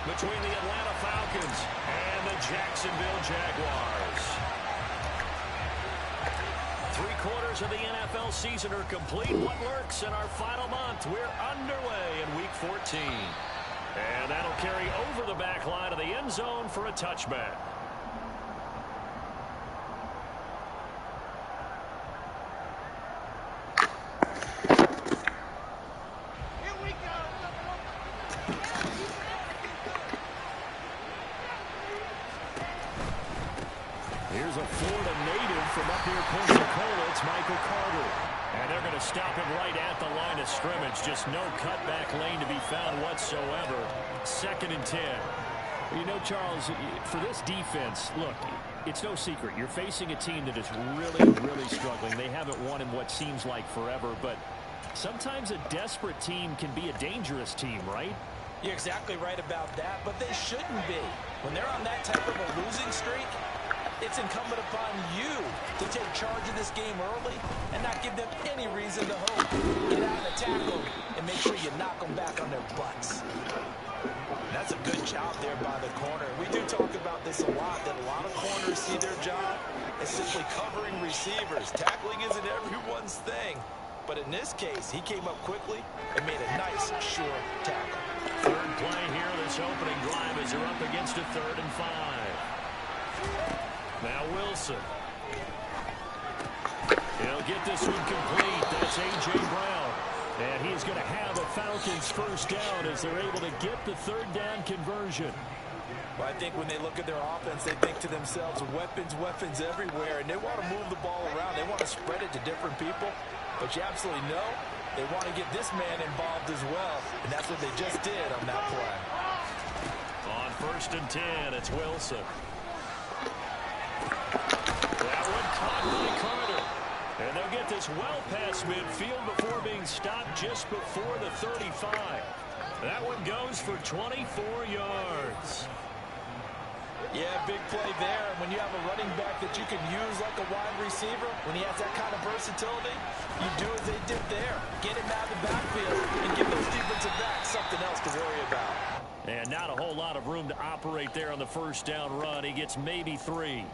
between the Atlanta Falcons and the Jacksonville Jaguars. 3/4 of the NFL season are complete. What lurks in our final month? We're underway in Week 14. And that'll carry over the back line of the end zone for a touchback. Here's a Florida native from up near Pensacola. It's Michael Carter. And they're going to stop him right at the line of scrimmage. Just no cutback lane to be found whatsoever. 2nd and 10. You know, Charles, for this defense, look, it's no secret. You're facing a team that is really, really struggling. They haven't won in what seems like forever. But sometimes a desperate team can be a dangerous team, right? You're exactly right about that, but they shouldn't be. When they're on that type of a losing streak, it's incumbent upon you to take charge of this game early and not give them any reason to hope. Get out and tackle and make sure you knock them back on their butts. That's a good job there by the corner. We do talk about this a lot, that a lot of corners see their job as simply covering receivers. Tackling isn't everyone's thing. But in this case, he came up quickly and made a nice, sure tackle. Third play here, this opening drive as they're up against a 3rd and 5. Now Wilson. He'll get this one complete. That's A.J. Brown. And he's going to have a Falcons first down as they're able to get the 3rd down conversion. Well, I think when they look at their offense, they think to themselves, weapons everywhere, and they want to move the ball around. They want to spread it to different people. But you absolutely know they want to get this man involved as well, and that's what they just did on that play. On 1st and 10, it's Wilson. That one caught by Carter. And they'll get this well past midfield before being stopped just before the 35. That one goes for 24 yards. Yeah, big play there. When you have a running back that you can use like a wide receiver, when he has that kind of versatility, you do as they did there. Get him out of the backfield and give those defensive backs something else to worry about. And not a whole lot of room to operate there on the first down run. He gets maybe 3.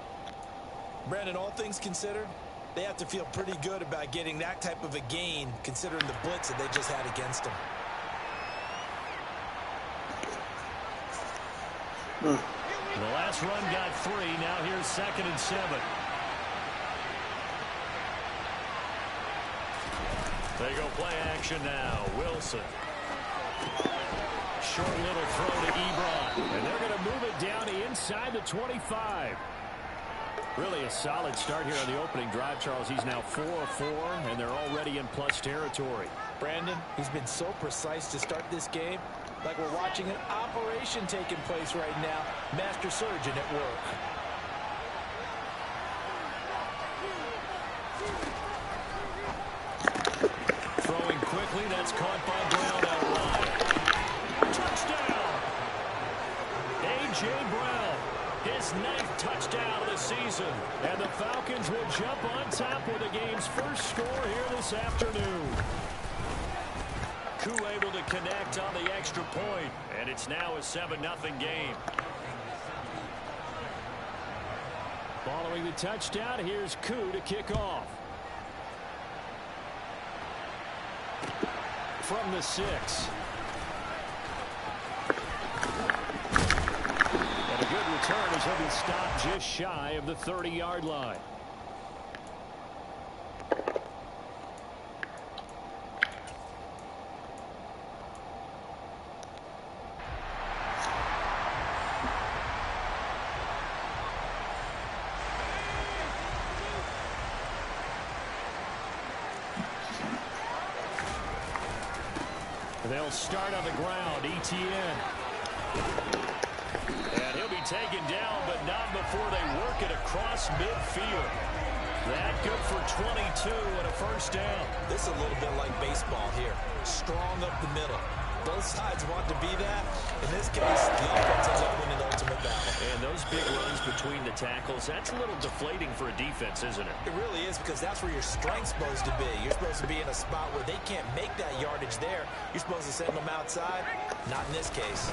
Brandon, all things considered, they have to feel pretty good about getting that type of a gain, considering the blitz that they just had against them. The last run got 3. Now here's 2nd and 7. They go play action now. Wilson. Short little throw to Ebron. And they're going to move it down inside the 25. Really a solid start here on the opening drive, Charles. He's now 4 of 4, and they're already in plus territory. Brandon, he's been so precise to start this game, like we're watching an operation taking place right now. Master surgeon at work. Throwing quickly, that's caught by Brown out wide. Touchdown! A.J. Brown. His 9th touchdown of the season. And the Falcons will jump on top with the game's first score here this afternoon. Koo able to connect on the extra point. And it's now a 7-0 game. Following the touchdown, here's Koo to kick off. From the 6. Good return as he'll be stopped just shy of the 30-yard line. They'll start on the ground. Etienne. And he'll be taken down, but not before they work it across midfield. That good for 22 and a first down. This is a little bit like baseball here. Strong up the middle. Both sides want to be that. In this case, the offense ends up winning the ultimate battle. And those big runs between the tackles, that's a little deflating for a defense, isn't it? It really is, because that's where your strength's supposed to be. You're supposed to be in a spot where they can't make that yardage there. You're supposed to send them outside. Not in this case.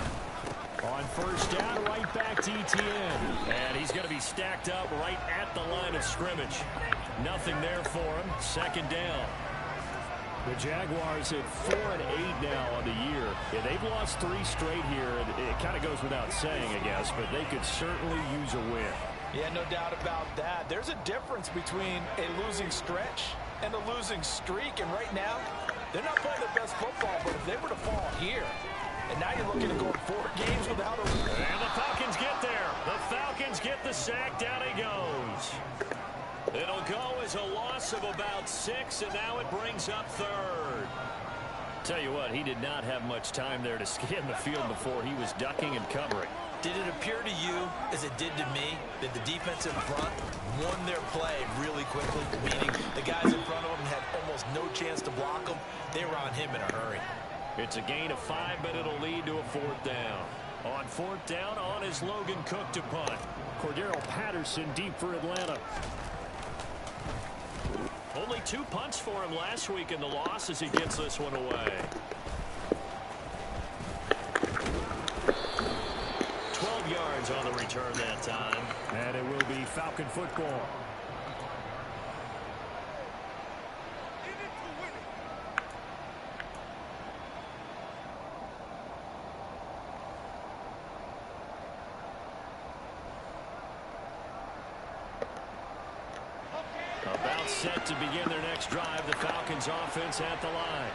On first down, right back to Etienne. And he's going to be stacked up right at the line of scrimmage. Nothing there for him. Second down. The Jaguars at 4-8 now on the year. Yeah, they've lost 3 straight here. It kind of goes without saying, I guess, but they could certainly use a win. Yeah, no doubt about that. There's a difference between a losing stretch and a losing streak, and right now, they're not playing their best football, but if they were to fall here, and now you're looking at going 4 games without a win. And the Falcons get there. The Falcons get the sack. Down he goes. It'll go as a loss of about 6, and now it brings up third. Tell you what, he did not have much time there to scan the field before he was ducking and covering. Did it appear to you, as it did to me, that the defensive front won their play really quickly, meaning the guys in front of them had almost no chance to block them? They were on him in a hurry. It's a gain of 5, but it'll lead to a 4th down. On 4th down, on is Logan Cook to punt. Cordero Patterson deep for Atlanta. Only 2 punts for him last week in the loss as he gets this one away. 12 yards on the return that time. And it will be Falcon football. About set to begin their next drive, the Falcons offense at the line.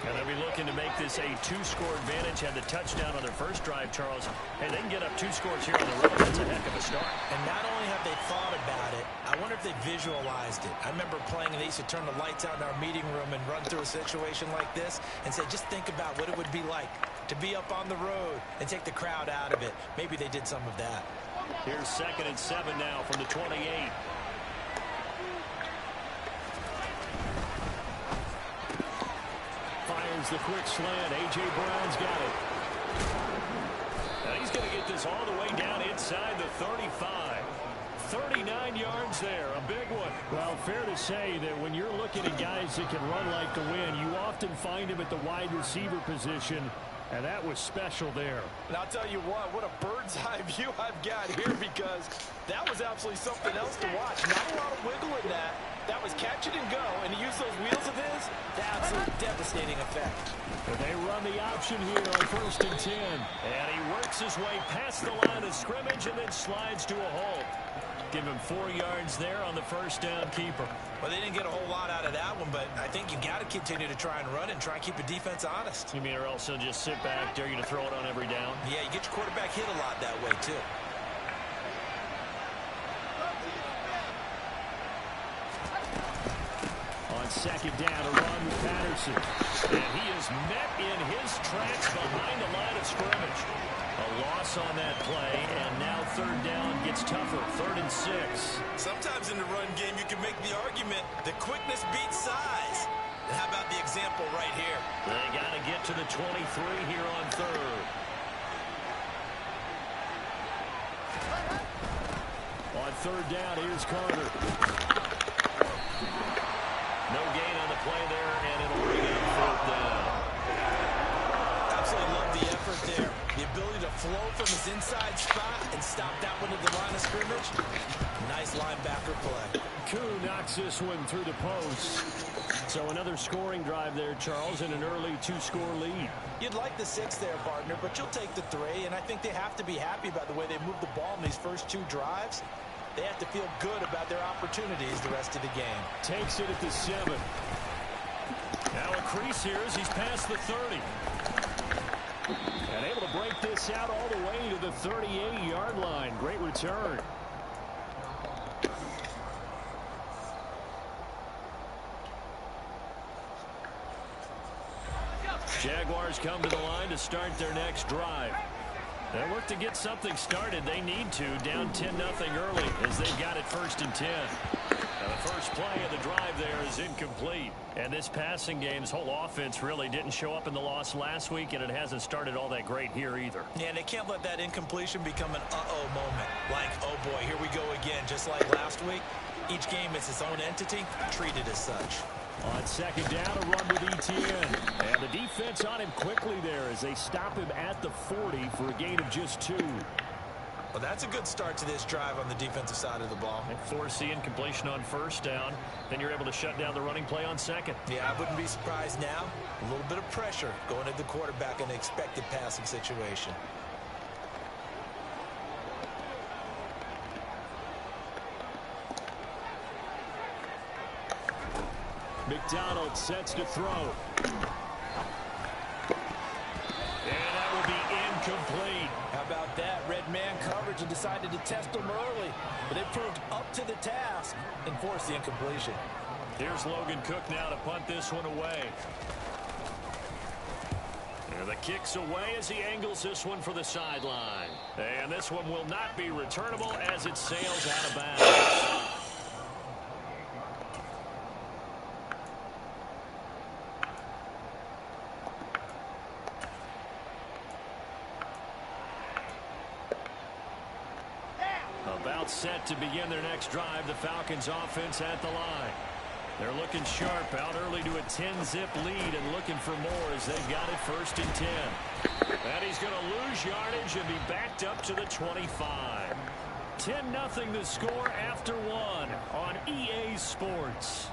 And they'll be looking to make this a 2-score advantage. Had the touchdown on their first drive, Charles. Hey, they can get up 2 scores here on the road. That's a heck of a start. And not only have they thought about it, I wonder if they visualized it. I remember playing, and they used to turn the lights out in our meeting room and run through a situation like this and say, just think about what it would be like to be up on the road and take the crowd out of it. Maybe they did some of that. Here's 2nd and 7 now from the 28. Fires the quick slant. A.J. Brown's got it. Now he's going to get this all the way down inside the 35. 39 yards there, a big one. Well, fair to say that when you're looking at guys that can run like the wind, you often find him at the wide receiver position, and that was special there. And I'll tell you what a bird's eye view I've got here, because that was absolutely something else to watch. Not a lot of wiggle in that. That was catch it and go, and he used those wheels of his to absolutely devastating effect. And they run the option here on 1st and 10. And he works his way past the line of scrimmage and then slides to a halt. Give him 4 yards there on the first down keeper. Well, they didn't get a whole lot out of that one, but I think you got to continue to try and run and try and keep the defense honest. You mean or else he'll just sit back, dare you to throw it on every down? Yeah, you get your quarterback hit a lot that way, too. On 2nd down, a run with Patterson. And he is met in his tracks behind the line of scrimmage. A loss on that play, and now 3rd down gets tougher. 3rd and 6. Sometimes in the run game, you can make the argument that quickness beats size. And how about the example right here? They got to get to the 23 here on 3rd. On 3rd down, here's Carter. No gain on the play there, and it'll bring up 4th down. Absolutely love the effort there. The ability to flow from his inside spot and stop that one at the line of scrimmage. Nice linebacker play. Koo knocks this one through the post. So another scoring drive there, Charles, and an early 2-score lead. You'd like the 6 there, partner, but you'll take the 3, and I think they have to be happy about the way they moved the ball in these first 2 drives. They have to feel good about their opportunities the rest of the game. Takes it at the 7. Now a crease here as he's past the 30. And able to break this out all the way to the 38-yard line. Great return. Jaguars come to the line to start their next drive. They look to get something started. They need to, down 10-0 early as they've got it 1st and 10. Now the first play of the drive there is incomplete. And this passing game's whole offense really didn't show up in the loss last week, and it hasn't started all that great here either. Yeah, and they can't let that incompletion become an uh-oh moment. Like, oh boy, here we go again, just like last week. Each game is its own entity, treated as such. On second down, a run with Etienne. And the defense on him quickly there as they stop him at the 40 for a gain of just 2. Well, that's a good start to this drive on the defensive side of the ball. And forcing completion on first down. Then you're able to shut down the running play on second. Yeah, I wouldn't be surprised now. A little bit of pressure going at the quarterback in an expected passing situation. McDonald sets to throw. And that will be incomplete. How about that? Red man coverage and decided to test them early. But they proved up to the task and forced the incompletion. Here's Logan Cook now to punt this one away. And the kick's away as he angles this one for the sideline. And this one will not be returnable as it sails out of bounds. About set to begin their next drive, the Falcons offense at the line. They're looking sharp, out early to a 10-zip lead and looking for more as they've got it 1st and 10. And he's going to lose yardage and be backed up to the 25. 10-0 the score after 1 on EA Sports.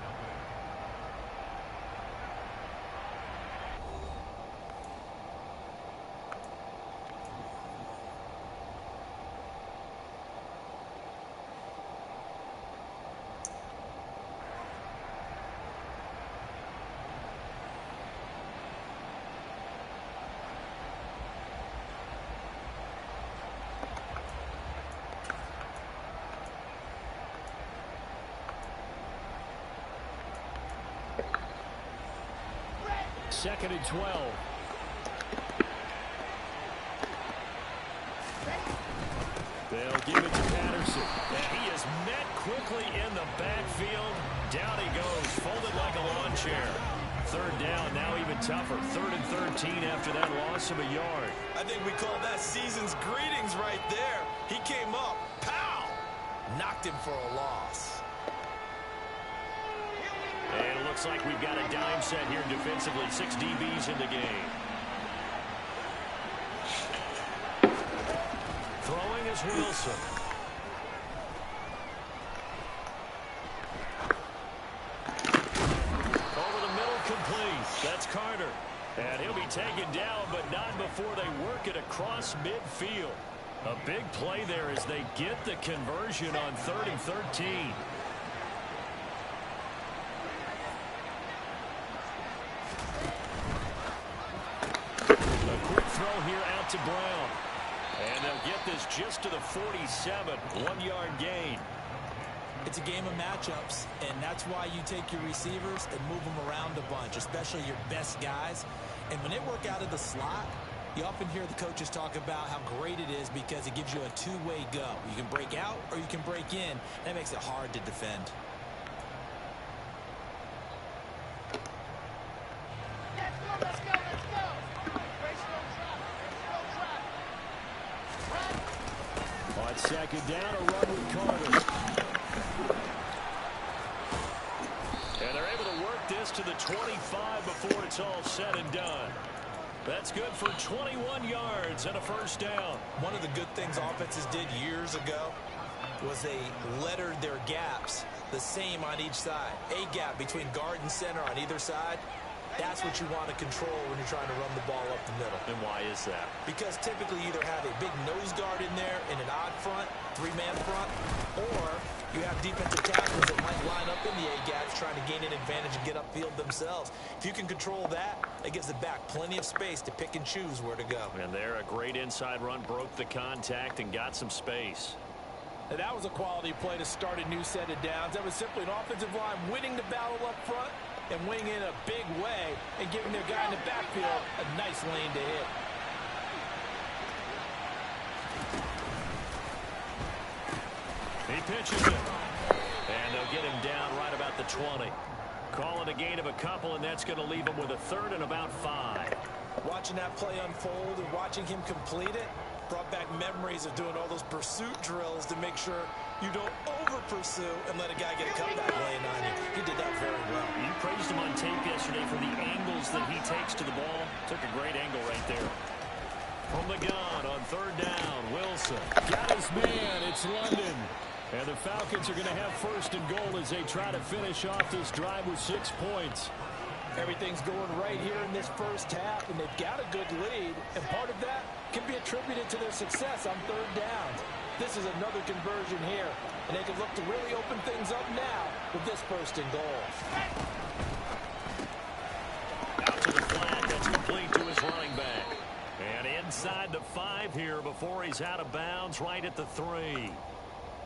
Second and 12. They'll give it to Patterson. And he is met quickly in the backfield. Down he goes, folded like a lawn chair. 3rd down, now even tougher. 3rd and 13 after that loss of a yard. I think we call that season's greetings right there. He came up, pow! Knocked him for a loss. And it looks like we've got a dime set here defensively. 6 DBs in the game. Throwing is Wilson. Over the middle, complete. That's Carter. And he'll be taken down, but not before they work it across midfield. A big play there as they get the conversion on 3rd and 13. Throw here out to Brown. And they'll get this just to the 47. 1-yard gain. It's a game of matchups, and that's why you take your receivers and move them around a bunch, especially your best guys. And when they work out of the slot, you often hear the coaches talk about how great it is because it gives you a two-way go. You can break out or you can break in. That makes it hard to defend. On second down, a run with Carter. And they're able to work this to the 25 before it's all said and done. That's good for 21 yards and a 1st down. One of the good things offenses did years ago was they lettered their gaps the same on each side. A gap between guard and center on either side. That's what you want to control when you're trying to run the ball up the middle. And why is that? Because typically you either have a big nose guard in there in an odd front, 3-man front, or you have defensive tackles that might line up in the A-gaps trying to gain an advantage and get upfield themselves. If you can control that, it gives the back plenty of space to pick and choose where to go. And there, a great inside run, broke the contact and got some space. And that was a quality play to start a new set of downs. That was simply an offensive line winning the battle up front and winning in a big way and giving their guy in the backfield a nice lane to hit. He pitches it. And they'll get him down right about the 20. Call it a gain of a couple, and that's going to leave him with a 3rd and about 5. Watching that play unfold and watching him complete it, Brought back memories of doing all those pursuit drills to make sure you don't over-pursue and let a guy get a cutback laying on you. He did that very well. You praised him on tape yesterday for the angles that he takes to the ball. Took a great angle right there. From the gun on third down, Wilson. Got his man. It's London. And the Falcons are going to have first and goal as they try to finish off this drive with 6 points. Everything's going right here in this first half, and they've got a good lead, and part of that can be attributed to their success on third down. This is another conversion here, and they can look to really open things up now with this first and goal. Out to the flat, that's complete to his running back. And inside the 5 here before he's out of bounds right at the 3.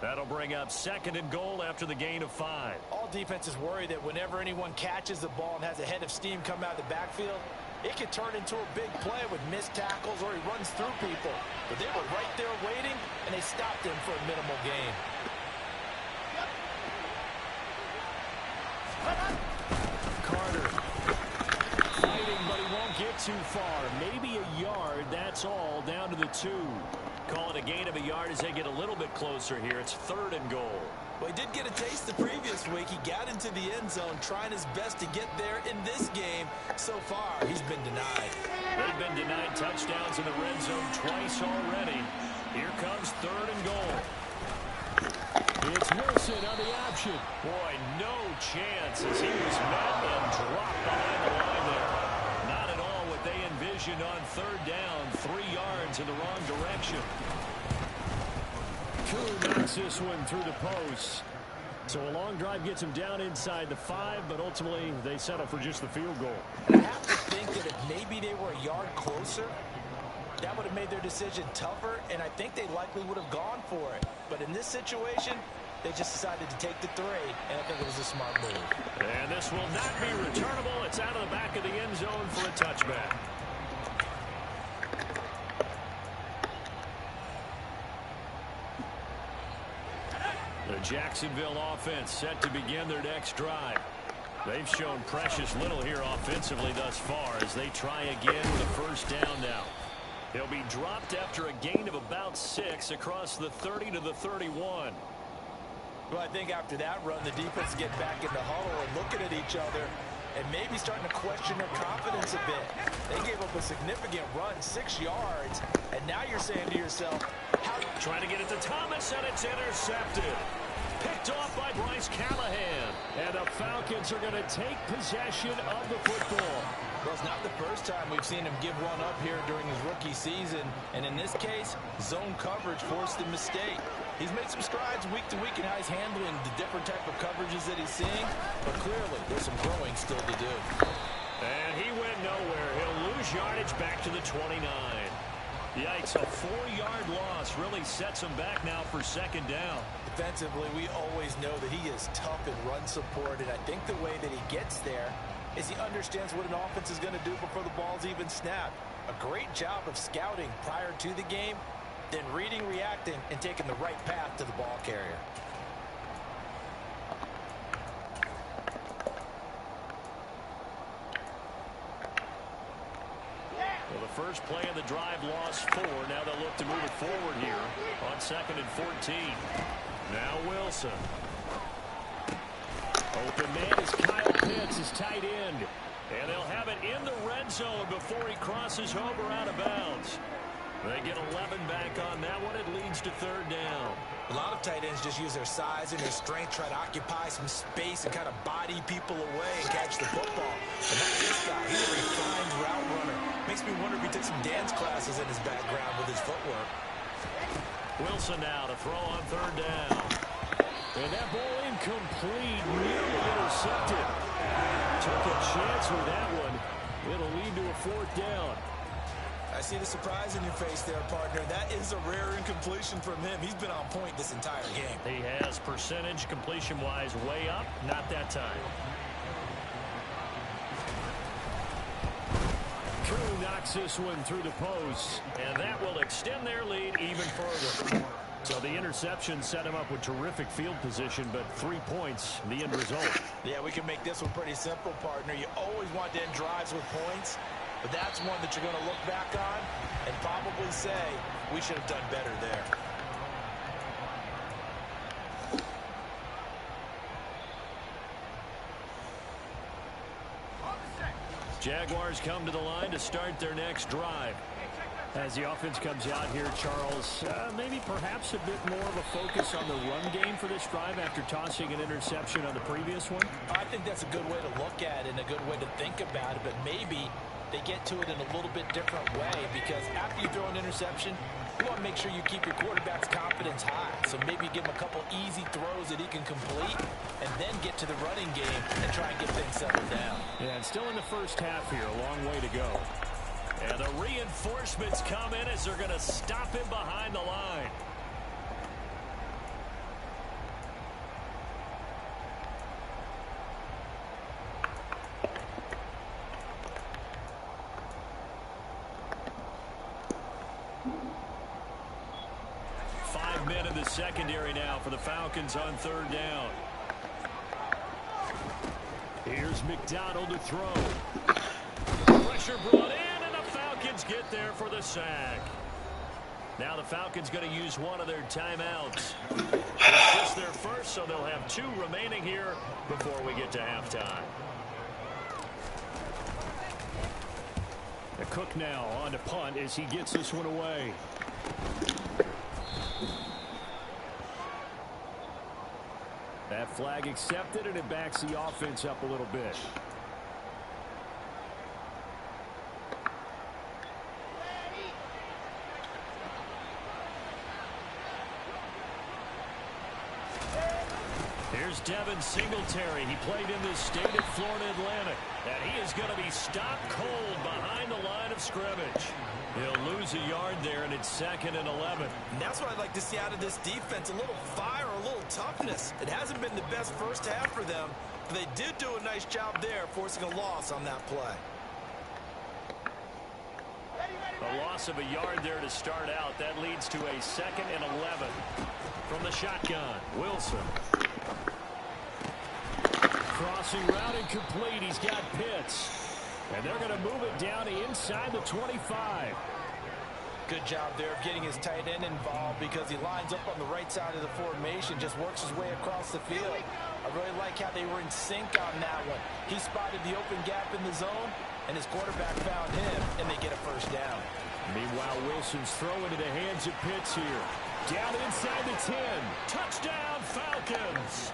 That'll bring up second and goal after the gain of 5. All defenses worry that whenever anyone catches the ball and has a head of steam come out of the backfield, it can turn into a big play with missed tackles or he runs through people. But they were right there waiting, and they stopped him for a minimal gain. Carter fighting, but he won't get too far. Maybe a yard, that's all, down to the 2. Call it a gain of a yard as they get a little bit closer here. It's third and goal. Well, he did get a taste the previous week. He got into the end zone trying his best to get there in this game. So far, he's been denied. They've been denied touchdowns in the red zone twice already. Here comes third and goal. It's Wilson on the option. Boy, no chance as he was met and dropped behind the line there. Not at all what they envisioned on third down. 3 yards in the wrong direction. Koo knocks this one through the post. So a long drive gets him down inside the 5, but ultimately they settle for just the field goal. I have to think that if maybe they were a yard closer, that would have made their decision tougher, and I think they likely would have gone for it. But in this situation, they just decided to take the 3, and I think it was a smart move. And this will not be returnable. It's out of the back of the end zone for a touchback. The Jacksonville offense set to begin their next drive. They've shown precious little here offensively thus far as they try again with a first down now. He'll be dropped after a gain of about 6 across the 30 to the 31. Well, I think after that run, the defense get back in the huddle and looking at each other and maybe starting to question their confidence a bit. They gave up a significant run, 6 yards, and now you're saying to yourself, how... Trying to get it to Thomas, and it's intercepted. Picked off by Bryce Callahan. And the Falcons are going to take possession of the football. Well, it's not the first time we've seen him give one up here during his rookie season. And in this case, zone coverage forced the mistake. He's made some strides week to week in how he's handling the different type of coverages that he's seeing. But clearly, there's some growing still to do. And he went nowhere. He'll lose yardage back to the 29. Yikes, a 4-yard loss really sets him back now for second down. Defensively, we always know that he is tough in run support, and I think the way that he gets there is he understands what an offense is going to do before the ball's even snapped. A great job of scouting prior to the game, then reading, reacting, and taking the right path to the ball carrier. Well, the first play of the drive lost 4. Now they'll look to move it forward here on 2nd and 14. Now Wilson. Open man is Kyle Pitts, his tight end. And they'll have it in the red zone before he crosses over out of bounds. They get 11 back on that one. It leads to third down. A lot of tight ends just use their size and their strength, try to occupy some space and kind of body people away and catch the football. But not this guy. He's a refined route runner. Makes me wonder if he took some dance classes in his background with his footwork. Wilson now to throw on third down. And that ball incomplete, nearly intercepted. Took a chance with that one. It'll lead to a 4th down. I see the surprise in your face there, partner. That is a rare incompletion from him. He's been on point this entire game. He has percentage completion-wise way up. Not that time. Koo knocks this one through the post, and that will extend their lead even further. So the interception set him up with terrific field position, but 3 points, the end result. Yeah, we can make this one pretty simple, partner. You always want to end drives with points. But that's one that you're going to look back on and probably say, we should have done better there. Jaguars come to the line to start their next drive. As the offense comes out here, Charles, maybe perhaps a bit more of a focus on the run game for this drive after tossing an interception on the previous one? I think that's a good way to look at it and a good way to think about it, but maybe they get to it in a little bit different way, because after you throw an interception, you want to make sure you keep your quarterback's confidence high. So maybe give him a couple easy throws that he can complete and then get to the running game and try and get things settled down. Yeah, and still in the first half here, a long way to go. And the reinforcements come in as they're going to stop him behind the line. Five men in the secondary now for the Falcons on third down. Here's McDonald to throw. Pressure brought in, and the Falcons get there for the sack. Now the Falcons going to use one of their timeouts. It's just their first, so they'll have 2 remaining here before we get to halftime. The Cook now on to punt as he gets this one away. That flag accepted, and it backs the offense up a little bit. Here's Devin Singletary. He played in the state of Florida Atlantic. And he is going to be stopped cold behind the line of scrimmage. He'll lose a yard there, and it's 2nd and 11. And that's what I'd like to see out of this defense, a little fire, a little toughness. It hasn't been the best first half for them, but they did do a nice job there, forcing a loss on that play. A loss of a yard there to start out. That leads to a 2nd and 11. From the shotgun, Wilson. Crossing route incomplete. He's got Pitts. And they're going to move it down to inside the 25. Good job there of getting his tight end involved, because he lines up on the right side of the formation, just works his way across the field. I really like how they were in sync on that one. He spotted the open gap in the zone, and his quarterback found him, and they get a first down. Meanwhile, Wilson's throw into the hands of Pitts here. Down inside the 10. Touchdown, Falcons!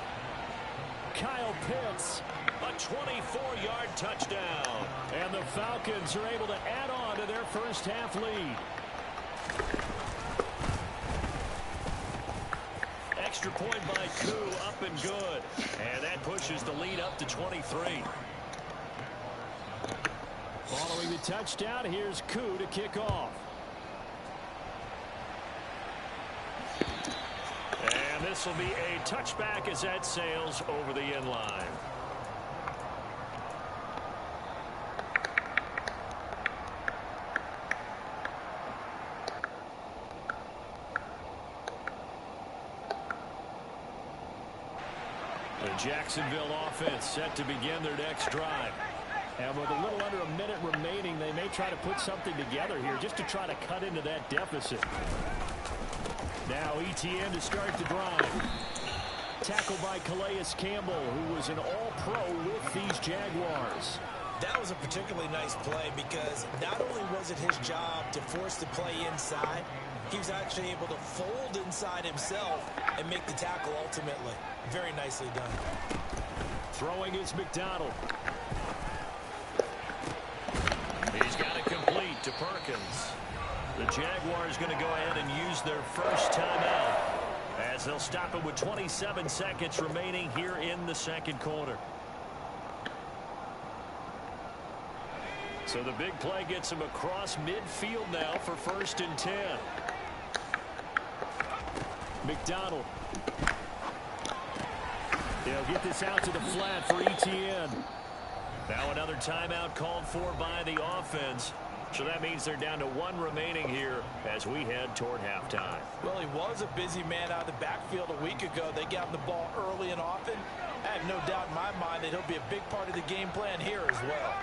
Kyle Pitts. A 24-yard touchdown. And the Falcons are able to add on to their first half lead. Extra point by Koo, up and good. And that pushes the lead up to 23. Following the touchdown, here's Koo to kick off. And this will be a touchback as that sails over the end line. The Jacksonville offense set to begin their next drive. And with a little under a minute remaining, they may try to put something together here just to try to cut into that deficit. Now ETN to start the drive. Tackled by Calais Campbell, who was an all-pro with these Jaguars. That was a particularly nice play, because not only was it his job to force the play inside, he was actually able to fold inside himself and make the tackle ultimately. Very nicely done. Throwing is McDonald. He's got it complete to Perkins. The Jaguars going to go ahead and use their first timeout, as they'll stop it with 27 seconds remaining here in the second quarter. So the big play gets him across midfield now for 1st and 10. McDonald. They'll get this out to the flat for ETN. Now another timeout called for by the offense. So that means they're down to 1 remaining here as we head toward halftime. Well, he was a busy man out of the backfield a week ago. They got him the ball early and often. I have no doubt in my mind that he'll be a big part of the game plan here as well.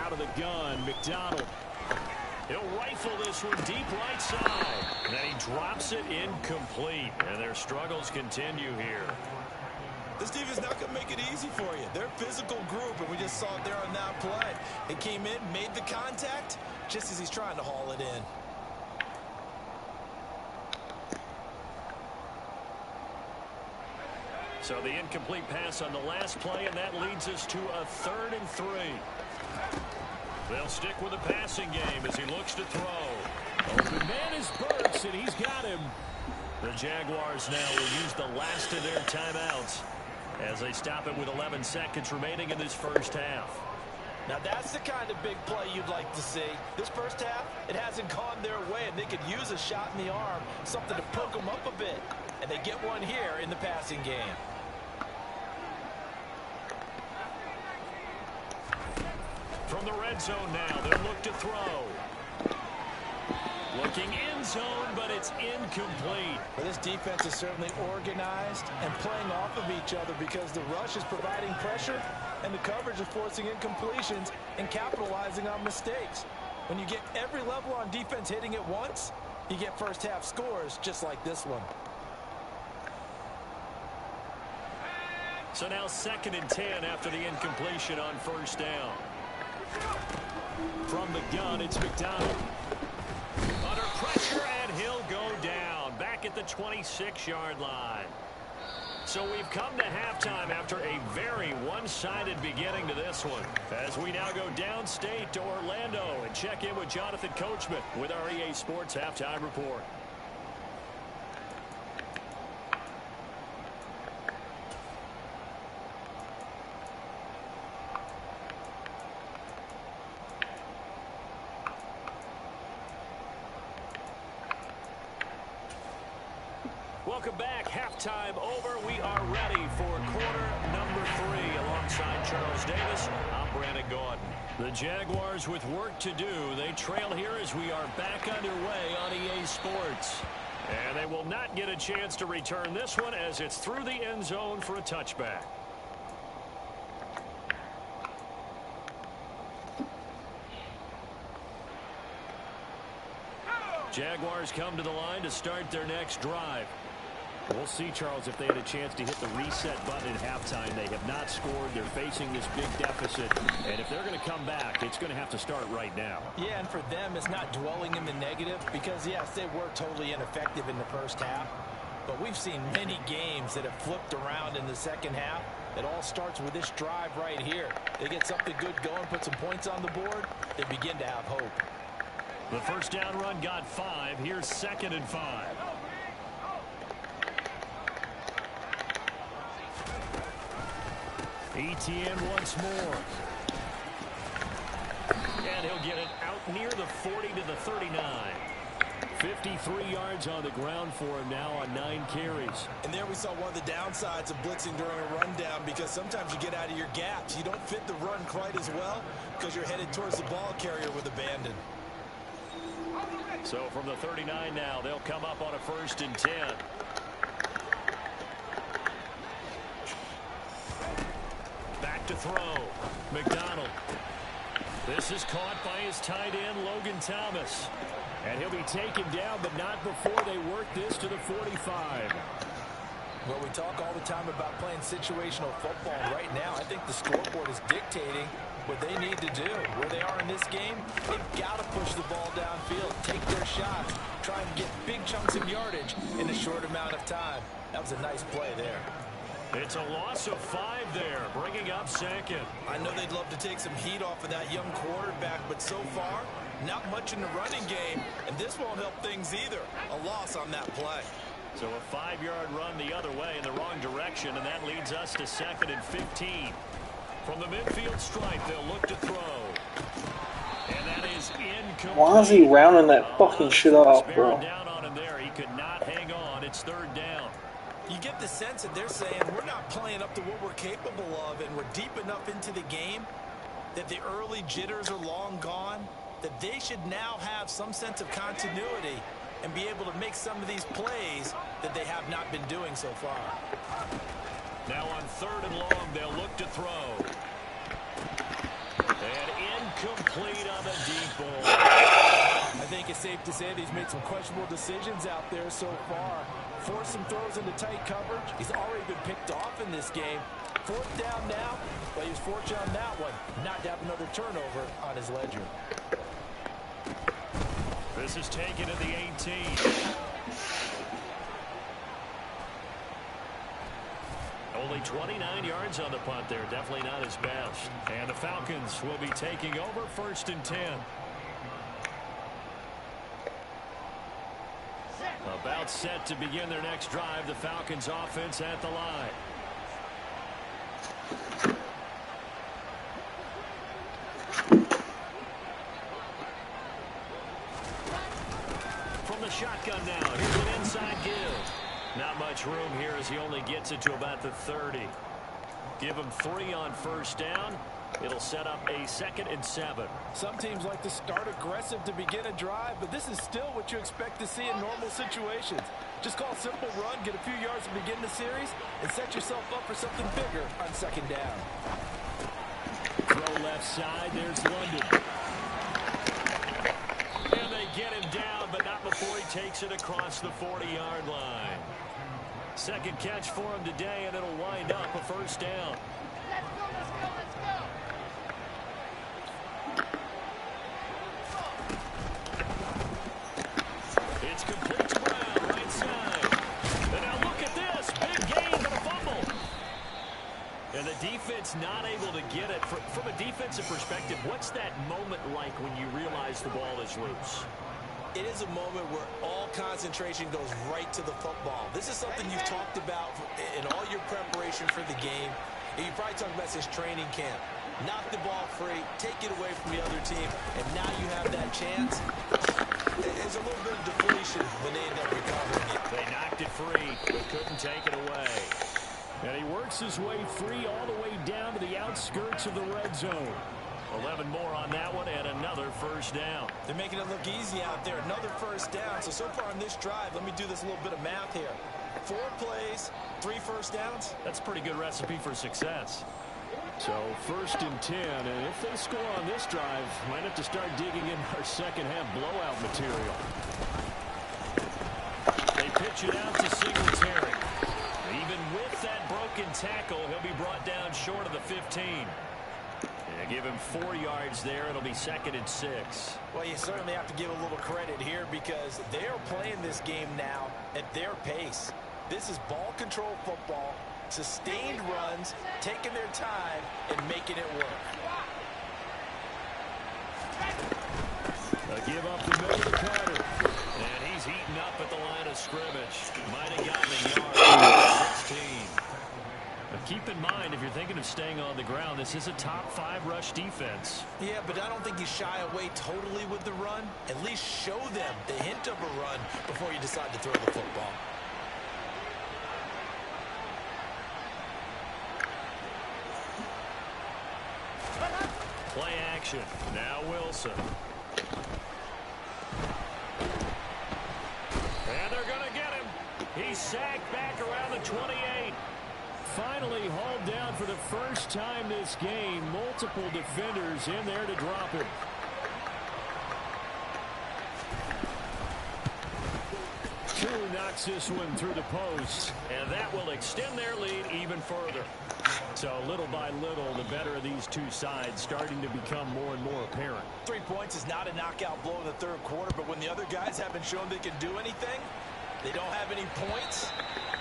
Out of the gun, McDonald. He'll rifle this one deep right side. And then he drops it incomplete. And their struggles continue here. This defense is not going to make it easy for you. They're a physical group, and we just saw it there on that play. It came in, made the contact, just as he's trying to haul it in. So the incomplete pass on the last play, and that leads us to a 3rd and 3. They'll stick with the passing game as he looks to throw. Open man is Burks, and he's got him. The Jaguars now will use the last of their timeouts as they stop it with 11 seconds remaining in this first half. Now that's the kind of big play you'd like to see. This first half, it hasn't gone their way, and they could use a shot in the arm, something to poke them up a bit. And they get one here in the passing game. From the red zone now, they'll look to throw. Looking end zone, but it's incomplete. Well, this defense is certainly organized and playing off of each other because the rush is providing pressure and the coverage is forcing incompletions and capitalizing on mistakes. When you get every level on defense hitting it once, you get first half scores just like this one. So now 2nd and 10 after the incompletion on first down. From the gun, it's McDonald. Under pressure, and he'll go down. Back at the 26-yard line. So we've come to halftime after a very one-sided beginning to this one. As we now go downstate to Orlando and check in with Jonathan Coachman with our EA Sports Halftime Report. Welcome back. Halftime over. We are ready for quarter number 3. Alongside Charles Davis, I'm Brandon Gaudin. The Jaguars with work to do. They trail here as we are back underway on EA Sports. And they will not get a chance to return this one as it's through the end zone for a touchback. Jaguars come to the line to start their next drive. We'll see, Charles, if they had a chance to hit the reset button at halftime. They have not scored. They're facing this big deficit. And if they're going to come back, it's going to have to start right now. Yeah, and for them, it's not dwelling in the negative because, yes, they were totally ineffective in the first half. But we've seen many games that have flipped around in the second half. It all starts with this drive right here. They get something good going, put some points on the board, they begin to have hope. The first down run got 5. Here's 2nd and 5. ETN once more. And he'll get it out near the 40 to the 39. 53 yards on the ground for him now on 9 carries. And there we saw one of the downsides of blitzing during a rundown because sometimes you get out of your gaps. You don't fit the run quite as well because you're headed towards the ball carrier with abandon. So from the 39 now, they'll come up on a 1st and 10. Back to throw. McDonald. This is caught by his tight end, Logan Thomas. And he'll be taken down, but not before they work this to the 45. Well, we talk all the time about playing situational football. Right now, I think the scoreboard is dictating what they need to do. Where they are in this game, they've got to push the ball downfield, take their shots, try and get big chunks of yardage in a short amount of time. That was a nice play there. It's a loss of 5 there, bringing up 2nd. I know they'd love to take some heat off of that young quarterback, but so far, not much in the running game, and this won't help things either. A loss on that play. So a 5-yard run the other way in the wrong direction, and that leads us to 2nd and 15. From the midfield stripe, they'll look to throw. And that is incomplete. Why is he rounding that fucking shit up, bro? Down on him there. He could not hang on. It's 3rd down. You get the sense that they're saying we're not playing up to what we're capable of, and we're deep enough into the game that the early jitters are long gone, that they should now have some sense of continuity and be able to make some of these plays that they have not been doing so far. Now on 3rd and long, they'll look to throw. And Incomplete on the deep ball. I think it's safe to say that he's made some questionable decisions out there so far. Forced some throws into tight coverage. He's already been picked off in this game. Fourth down now, but he was fortunate on that one not to have another turnover on his ledger. This is taken at the 18. Only 29 yards on the punt there. Definitely not his best. And the Falcons will be taking over 1st and 10. About set to begin their next drive. The Falcons offense at the line. From the shotgun now. Here's an inside give. Not much room here as he only gets it to about the 30. Give him 3 on 1st down. It'll set up a 2nd and 7. Some teams like to start aggressive to begin a drive, but this is still what you expect to see in normal situations. Just call a simple run, get a few yards to begin the series, and set yourself up for something bigger on 2nd down. Throw left side. There's London. And they get him down, but not before he takes it across the 40-yard line. 2nd catch for him today, and it'll wind up a 1st down. It's complete to Brown, right side. And now look at this. Big gain, but a fumble. And the defense not able to get it. From a defensive perspective, what's that moment like when you realize the ball is loose? It is a moment where all concentration goes right to the football. This is something you've talked about in all your preparation for the game. And you probably talked about since training camp. Knock the ball free, take it away from the other team, and now you have that chance. There's a little bit of depletion when they end up recovering it. They knocked it free, but couldn't take it away. And he works his way free all the way down to the outskirts of the red zone. 11 more on that one, and another 1st down. They're making it look easy out there. Another 1st down. So far on this drive, let me do this little bit of math here. 4 plays, 3 1st downs. That's a pretty good recipe for success. So 1st and 10, and if they score on this drive, might have to start digging in our 2nd half blowout material. They pitch it out to Singletary. Even with that broken tackle, he'll be brought down short of the 15. Yeah, give him 4 yards there. It'll be 2nd and 6. Well, you certainly have to give a little credit here because they're playing this game now at their pace. This is ball control football, sustained runs, taking their time, and making it work. A give up the middle to Carter. And he's heating up at the line of scrimmage. Might have gotten a yard. 16. But keep in mind, if you're thinking of staying on the ground, this is a top 5 rush defense. Yeah, but I don't think you shy away totally with the run. At least show them the hint of a run before you decide to throw the football. Play action. Now Wilson. And they're going to get him. He's sacked back around the 28. Finally hauled down for the first time this game. Multiple defenders in there to drop him. True knocks this one through the post. And that will extend their lead even further. So little by little, the better of these two sides starting to become more and more apparent. 3 points is not a knockout blow in the 3rd quarter, but when the other guys haven't shown they can do anything, they don't have any points.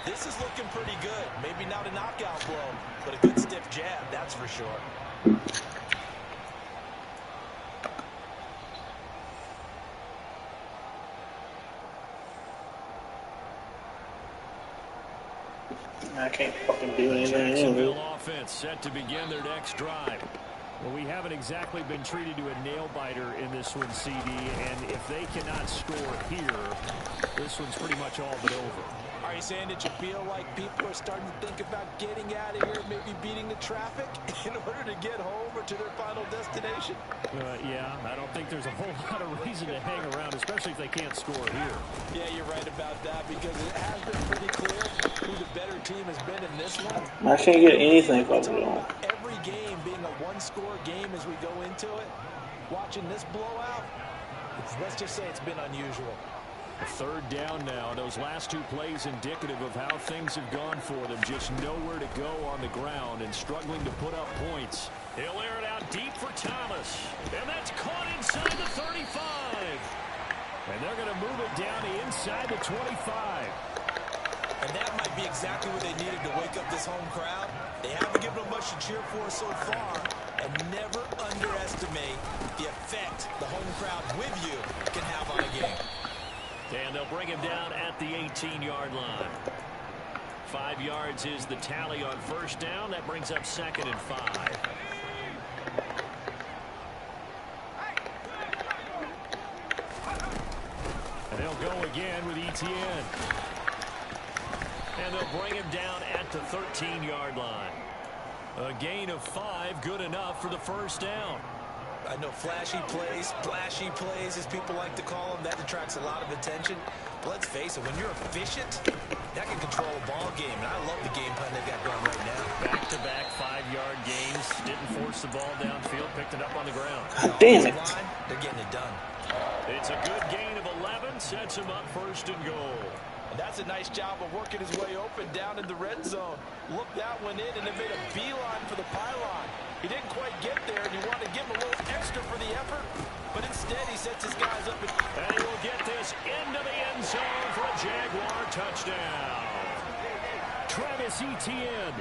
This is looking pretty good. Maybe not a knockout blow, but a good stiff jab, that's for sure. I can't fucking do anything. Jacksonville offense set to begin their next drive. Well, we haven't exactly been treated to a nail-biter in this one, CD, and if they cannot score here, this one's pretty much all but over. Are you saying that you feel like people are starting to think about getting out of here, maybe beating the traffic in order to get home or to their final destination? Yeah, I don't think there's a whole lot of reason to hang around, especially if they can't score here. Yeah, you're right about that because it has been pretty clear who the better team has been in this one. I can't get anything fucking going. Every game being a one-score game as we go into it. watching this blowout, let's just say it's been unusual. Third down now. Those last two plays indicative of how things have gone for them. Just nowhere to go on the ground and struggling to put up points. He'll air it out deep for Thomas. And that's caught inside the 35. And they're going to move it down to inside the 25. And that might be exactly what they needed to wake up this home crowd. They haven't given them much to cheer for so far. And never underestimate the effect the home crowd with you can have on a game. And they'll bring him down at the 18-yard line. 5 yards is the tally on first down. That brings up 2nd and 5. And they'll go again with Etienne. And they'll bring him down at the 13-yard line. A gain of 5, good enough for the first down. I know flashy plays, as people like to call them, that attracts a lot of attention. But let's face it, when you're efficient, that can control a ball game. And I love the game plan they've got going right now. Back-to-back 5-yard gains. Didn't force the ball downfield, picked it up on the ground. Damn it. They're getting it done. It's a good gain of 11, sets him up 1st and goal. And that's a nice job of working his way open down in the red zone. Look, that one in, and it made a beeline for the pylon. He didn't quite get there, and you wanted to give him a little extra for the effort. But instead, he sets his guys up. And he will get this into the end zone for a Jaguar touchdown. Travis Etienne,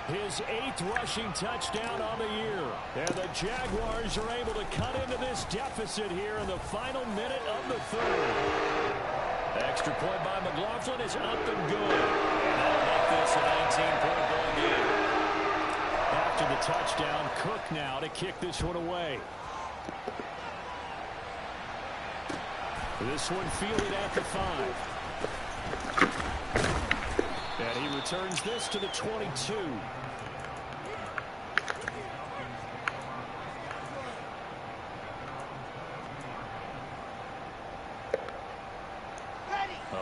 his 8th rushing touchdown on the year. And the Jaguars are able to cut into this deficit here in the final minute of the 3rd. Extra point by McLaughlin is up and good. That'll make this a 19-point ball game. After the touchdown, Cook now to kick this one away. This one fielded at the 5. And he returns this to the 22.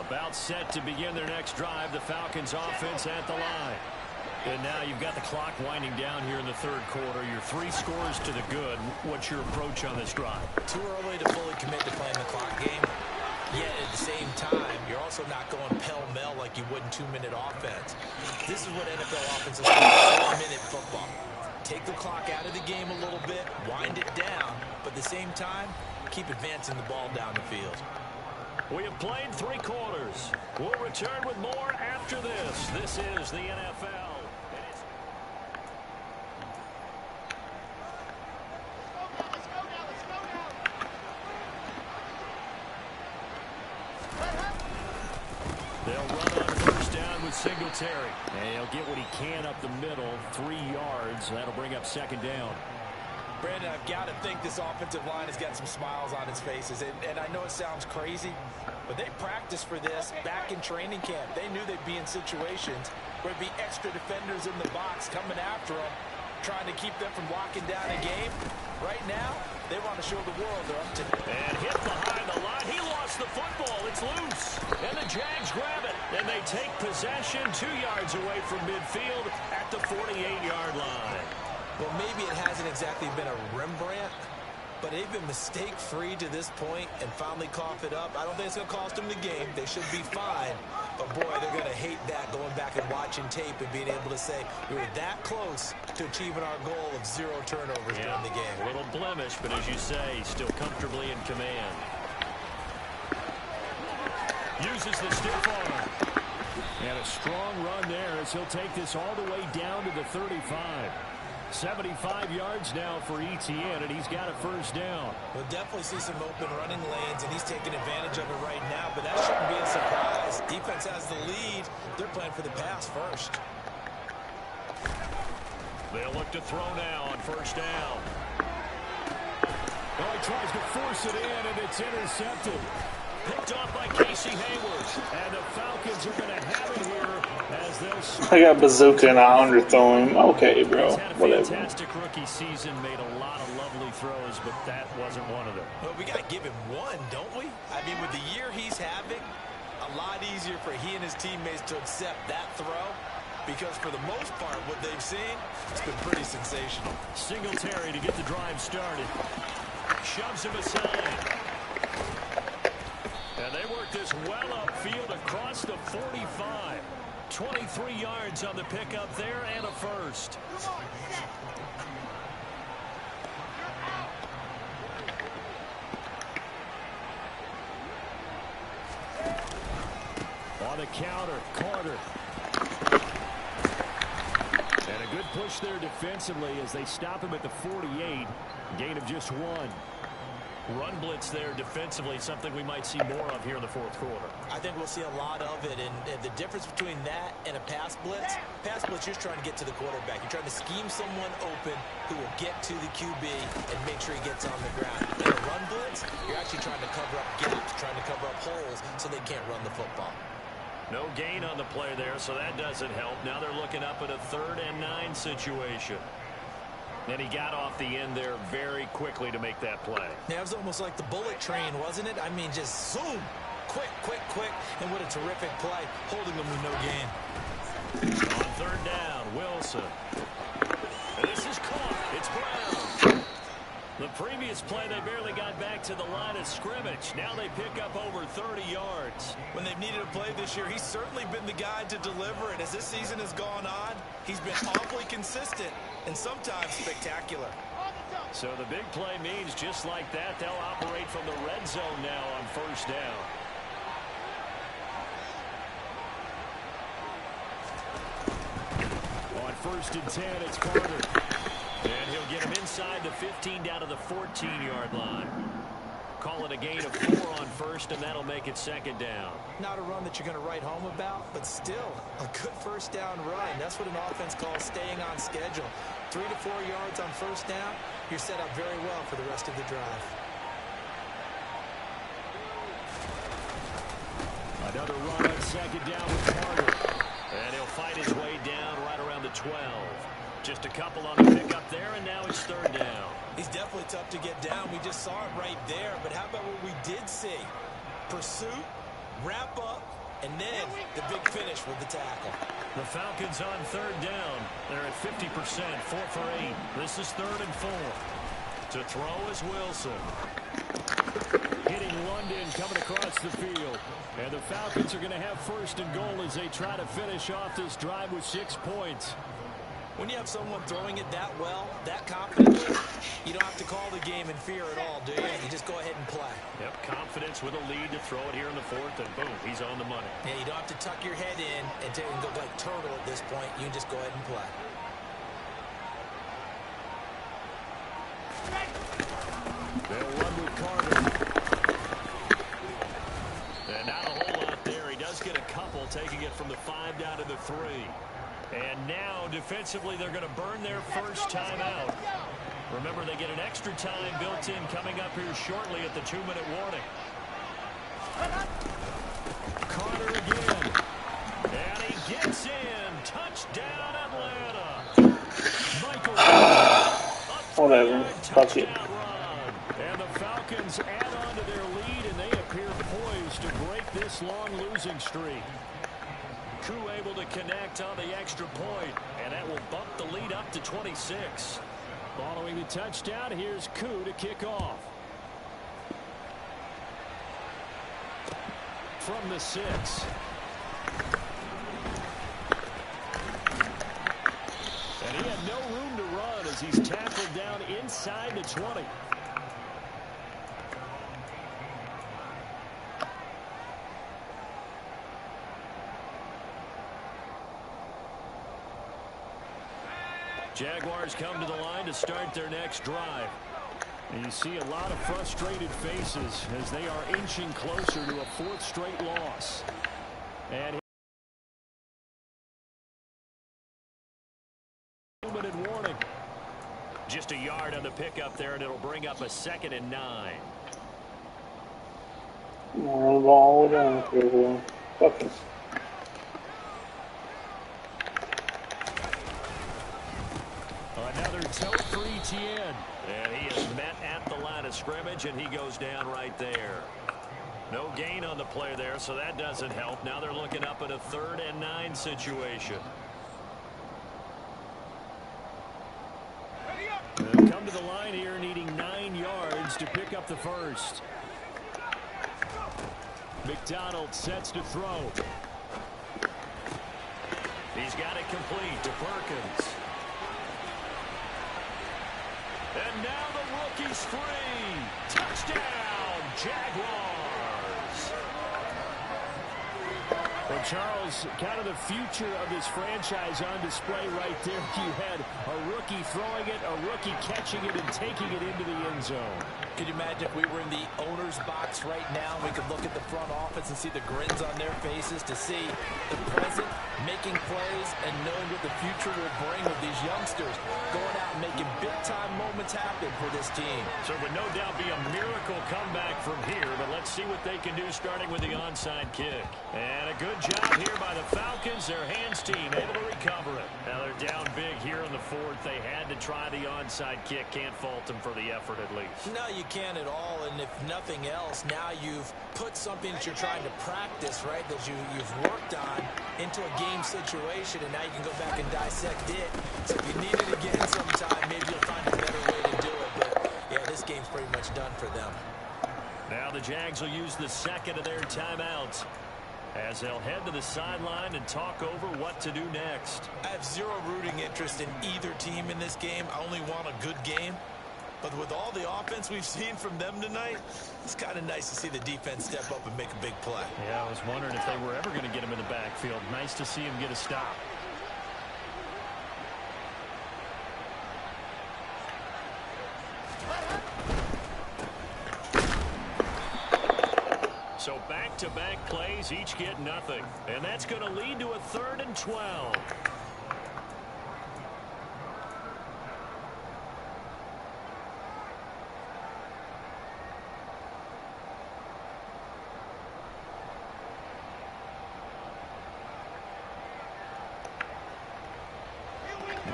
About set to begin their next drive. The Falcons offense at the line. And now you've got the clock winding down here in the 3rd quarter. Your 3 scores to the good. What's your approach on this drive? Too early to fully commit to playing the clock game. Yet at the same time, you're also not going pell-mell like you would in 2-minute offense. This is what NFL offenses call 4-minute football. Take the clock out of the game a little bit, wind it down, but at the same time, keep advancing the ball down the field. We have played 3 quarters. We'll return with more after this. This is the NFL. They'll run on first down with Singletary. And he'll get what he can up the middle, 3 yards. That'll bring up 2nd down. Brandon, I've got to think this offensive line has got some smiles on its faces. And I know it sounds crazy, but they practiced for this back in training camp. They knew they'd be in situations where there'd be extra defenders in the box coming after them, trying to keep them from locking down a game. Right now, they want to show the world they're up to. And hit behind the line. He lost the football. It's loose. And the Jags grab it. And they take possession 2 yards away from midfield at the 48-yard line. Well, maybe it hasn't exactly been a Rembrandt, but they've been mistake-free to this point and finally cough it up. I don't think it's going to cost them the game. They should be fine. But, boy, they're going to hate that, going back and watching tape and being able to say we were that close to achieving our goal of 0 turnovers during the game. A little blemish, but as you say, still comfortably in command. Uses the stiff arm. And a strong run there as he'll take this all the way down to the 35. 75 yards now for Etienne, and he's got a first down. We'll definitely see some open running lanes, and he's taking advantage of it right now, but that shouldn't be a surprise. Defense has the lead. They're playing for the pass first. They'll look to throw now on first down. Oh, he tries to force it in, and it's intercepted. Picked off by Casey Hayward. And the Falcons are going to have it here as they'll... I got bazooka and I underthrow him. Okay, bro. He's had a Whatever. fantastic rookie season, made a lot of lovely throws, but that wasn't one of them. Well, we got to give him one, don't we? I mean, with the year he's having, a lot easier for he and his teammates to accept that throw. Because for the most part, what they've seen, it's been pretty sensational. Singletary to get the drive started. Shoves him aside. And they work this well upfield across the 45. 23 yards on the pickup there and a first. On the counter, Carter. And a good push there defensively as they stop him at the 48. Gain of just 1. Run blitz there defensively, something we might see more of here in the fourth quarter. I think we'll see a lot of it, and the difference between that and a pass blitz, you're just trying to get to the quarterback. You're trying to scheme someone open who will get to the QB and make sure he gets on the ground. In a run blitz, you're actually trying to cover up gaps, trying to cover up holes so they can't run the football. No gain on the play there, so that doesn't help. Now they're looking up at a 3rd and 9 situation. And he got off the end there very quickly to make that play. Yeah, it was almost like the bullet train, wasn't it? I mean, just zoom. Quick, quick, quick. And what a terrific play, holding them with no gain. On 3rd down, Wilson. And this is caught. It's Brown. The previous play, they barely got back to the line of scrimmage. Now they pick up over 30 yards. When they've needed a play this year, he's certainly been the guy to deliver it. As this season has gone on, he's been awfully consistent and sometimes spectacular. So the big play means just like that, they'll operate from the red zone now on 1st down. On 1st and 10, it's Carter. And he'll get him inside the 15 down to the 14-yard line. Call it a gain of 4 on 1st, and that'll make it 2nd down. Not a run that you're going to write home about, but still a good 1st down run. That's what an offense calls staying on schedule. 3 to 4 yards on 1st down, you're set up very well for the rest of the drive. Another run on 2nd down with Carter. And he'll fight his way down right around the 12. Just a couple on the pickup there, and now it's 3rd down. He's definitely tough to get down. We just saw it right there. But how about what we did see? Pursuit, wrap up, and then the big finish with the tackle. The Falcons on 3rd down. They're at 50%, 4 for 8. This is 3rd and 4. To throw is Wilson. Hitting London coming across the field. And the Falcons are going to have 1st and goal as they try to finish off this drive with 6 points. When you have someone throwing it that well, that confidently, you don't have to call the game in fear at all, do you? You just go ahead and play. Yep, confidence with a lead to throw it here in the 4th, and boom, he's on the money. Yeah, you don't have to tuck your head in and go like turtle at this point. You can just go ahead and play. They'll run with Carter. And not a whole lot there. He does get a couple, taking it from the 5 down to the 3. And now, defensively, they're going to burn their first timeout. Remember, they get an extra time built in coming up here shortly at the 2-minute warning. Carter again. And he gets in. Touchdown, Atlanta. Michael. Whatever. Fuck it. And the Falcons add on to their lead, and they appear poised to break this long losing streak. Koo able to connect on the extra point, and that will bump the lead up to 26. Following the touchdown, here's Koo to kick off. From the 6. And he had no room to run as he's tackled down inside the 20. Jaguars come to the line to start their next drive. And you see a lot of frustrated faces as they are inching closer to a 4th straight loss. And warning. Just a yard on the pickup there, and it'll bring up a 2nd and 9. More ball down here. Fucking. Another tote for Etienne. And he is met at the line of scrimmage, and he goes down right there. No gain on the play there, so that doesn't help. Now they're looking up at a 3rd and 9 situation. They'll come to the line here needing 9 yards to up the first. McDonald sets to throw. He's got it complete to Perkins. And now the rookie's free. Touchdown, Jaguars. Well, Charles, kind of the future of this franchise on display right there. You had a rookie throwing it, a rookie catching it, and taking it into the end zone. Could you imagine if we were in the owner's box right now, we could look at the front office and see the grins on their faces, to see the present making plays and knowing what the future will bring with these youngsters going out and making big-time moments happen for this team. So it would no doubt be a miracle comeback from here, but let's see what they can do starting with the onside kick. And a good job here by the Falcons, their hands team, able to recover it. Now they're down big here in the fourth. They had to try the onside kick. Can't fault them for the effort at least. No, you can't at all, and if nothing else, now you've put something that you're trying to practice, right, that you've worked on into a game situation, and now you can go back and dissect it. So if you need it again sometime, maybe you'll find a better way to do it. But, yeah, this game's pretty much done for them. Now the Jags will use the second of their timeouts as they'll head to the sideline and talk over what to do next. I have zero rooting interest in either team in this game. I only want a good game. But with all the offense we've seen from them tonight, it's kind of nice to see the defense step up and make a big play. Yeah, I was wondering if they were ever going to get him in the backfield. Nice to see him get a stop. So back-to-back plays, each get nothing. And that's going to lead to a 3rd and 12.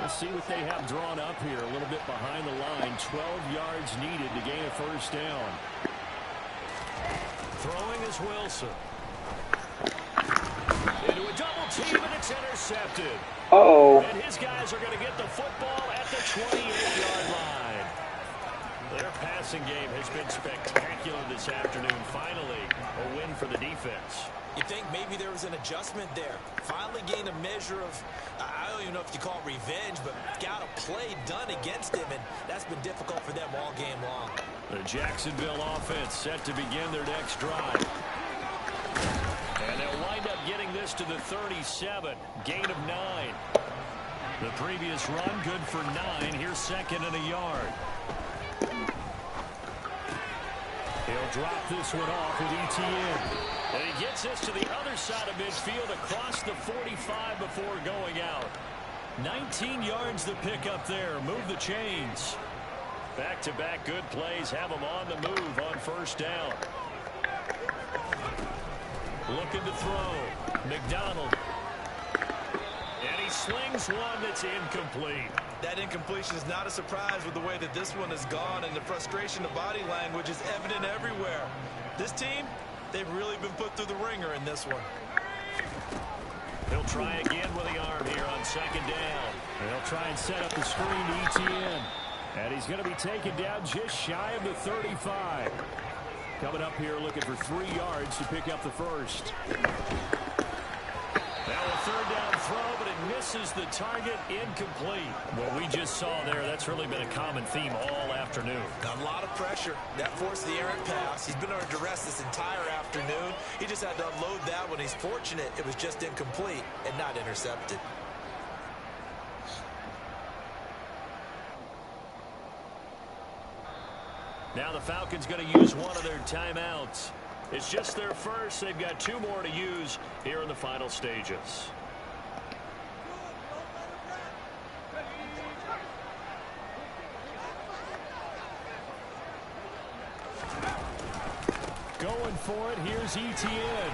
Let's see what they have drawn up here. A little bit behind the line. 12 yards needed to gain a first down. Throwing is Wilson. Into a double team, and it's intercepted. Uh-oh. And his guys are going to get the football at the 28-yard line. Their passing game has been spectacular this afternoon. Finally, a win for the defense. You think maybe there was an adjustment there. Finally gained a measure of, I don't even know if you call it revenge, but got a play done against him, and that's been difficult for them all game long. The Jacksonville offense set to begin their next drive. And they'll wind up getting this to the 37. Gain of 9. The previous run good for 9. Here's 2nd and a yard. He'll drop this one off with ETN. And he gets this to the other side of midfield across the 45 before going out. 19 yards to pick up there. Move the chains. Back-to-back good plays have him on the move on first down. Looking to throw. McDonald. And he slings one that's incomplete. That incompletion is not a surprise with the way that this one has gone, and the frustration of body language is evident everywhere. This team, they've really been put through the ringer in this one. He'll try again with the arm here on 2nd down. They'll try and set up the screen to ETN. And he's going to be taken down just shy of the 35. Coming up here looking for 3 yards to pick up the first. Now a 3rd down throw, but it misses the target, incomplete. What we just saw there, that's really been a common theme all afternoon. A lot of pressure. That forced the errant pass. He's been under duress this entire afternoon. He just had to unload that one. He's fortunate it was just incomplete and not intercepted. Now the Falcons going to use one of their timeouts. It's just their first. They've got 2 more to use here in the final stages. Going for it. Here's ETN.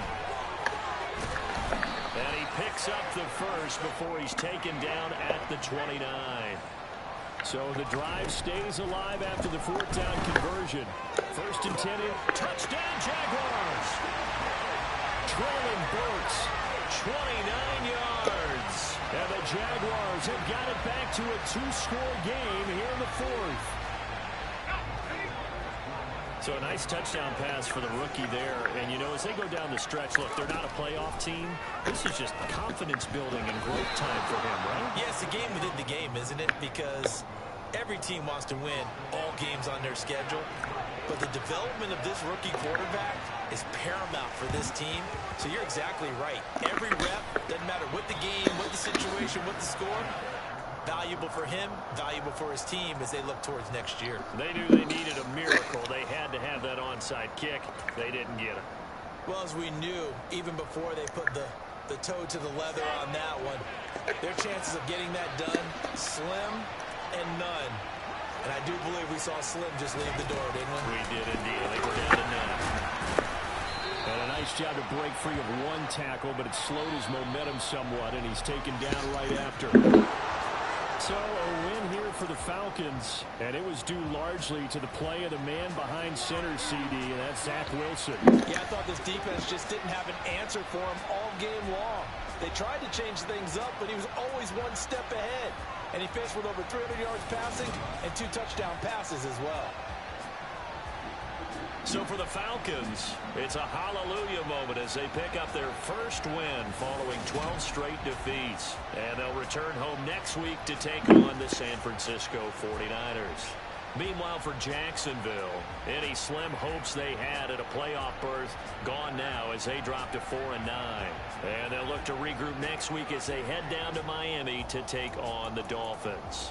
And he picks up the first before he's taken down at the 29. So the drive stays alive after the 4th down conversion. 1st and 10. Touchdown, Jaguars. Traylon Burks, 29 yards. and the Jaguars have got it back to a 2-score game here in the 4th. So a nice touchdown pass for the rookie there. And, you know, as they go down the stretch, look, they're not a playoff team. This is just confidence building and growth time for him, right? Yeah, it's a game within the game, isn't it? Because every team wants to win all games on their schedule. But the development of this rookie quarterback is paramount for this team. So you're exactly right. Every rep, doesn't matter what the game, what the situation, what the score, valuable for him, valuable for his team as they look towards next year. They knew they needed a miracle. They had to have that onside kick. They didn't get it. Well, as we knew, even before they put the toe to the leather on that one, their chances of getting that done, slim and none. And I do believe we saw Slim just leave the door, didn't we? We did indeed. I think we're down to none. And a nice job to break free of one tackle, but it slowed his momentum somewhat, and he's taken down right after. So a win here for the Falcons, and it was due largely to the play of the man behind center, CD, and that's Zach Wilson. Yeah, I thought this defense just didn't have an answer for him all game long. They tried to change things up, but he was always one step ahead. And he finished with over 300 yards passing and 2 touchdown passes as well. So for the Falcons, it's a hallelujah moment as they pick up their first win following 12 straight defeats. And they'll return home next week to take on the San Francisco 49ers. Meanwhile, for Jacksonville, any slim hopes they had at a playoff berth gone now as they drop to 4-9. And they'll look to regroup next week as they head down to Miami to take on the Dolphins.